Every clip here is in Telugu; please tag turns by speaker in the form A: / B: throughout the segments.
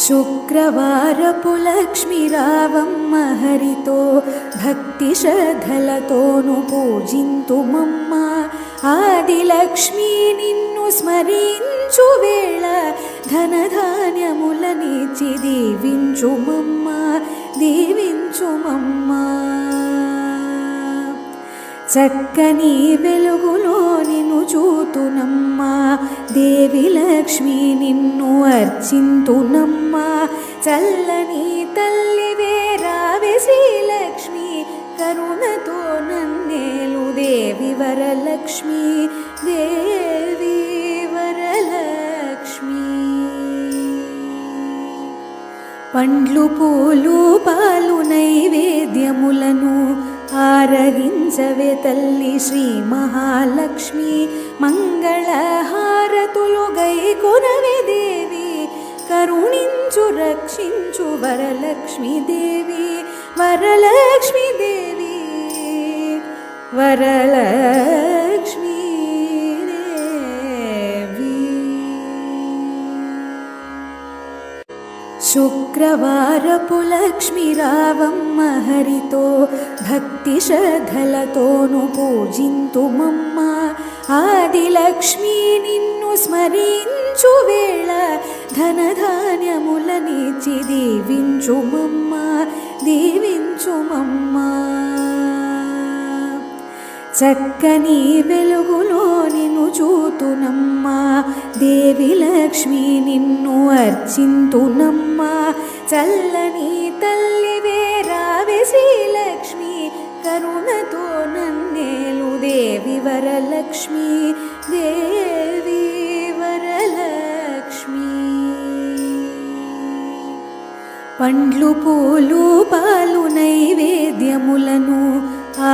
A: శుక్రవారపు లక్ష్మీ రావమ్మ హరితో భక్తి శ్రద్ధలతోను పూజింతుమమ్మ. ఆదిలక్ష్మి నిన్ను స్మరించు వేళ ధనధాన్యములనిచ్చి దీవించుమమ్మ దీవించుమమ్మ. చక్కని వెలుగులో నిన్ను చూతునమ్మా దేవి లక్ష్మి నిన్ను అర్చింతునమ్మా. చల్లని తల్లివే రావే శ్రీలక్ష్మి కరుణతో నన్నేలు దేవి వరలక్ష్మి దేవి వరలక్ష్మి. పండ్లు పూలు పాలు నైవేద్యములను ఆరగించవే తల్లి శ్రీ మహాలక్ష్మి. మంగళహారతులు గైకొనవే దేవి కరుణించు రక్షించు వరలక్ష్మి దేవి వరలక్ష్మి దేవి వరలక్ష్మి దేవి. శుక్రవారపు లక్ష్మీ రావమ్మ హరితో భక్తి శ్రద్ధలతోను పూజింతుమమ్మ. ఆదిలక్ష్మి నిన్ను స్మరించు వేళ ధనధాన్యములనిచ్చి దీవించుమమ్మ దీవించుమమ్మ. చక్కని వెలుగులో నిన్ను చూతునమ్మా దేవి లక్ష్మి నిన్ను అర్చింతునమ్మా. చల్లని తల్లివే రావే శ్రీలక్ష్మి కరుణతో నన్నేలు దేవి వరలక్ష్మి దేవి వరలక్ష్మి. పండ్లు పూలు పాలు నైవేద్యములను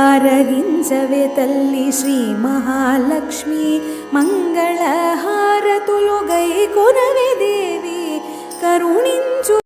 A: ఆరగించవే తల్లి శ్రీ మహాలక్ష్మి. మంగళహారతులు గైకొనవే దేవి కరుణించు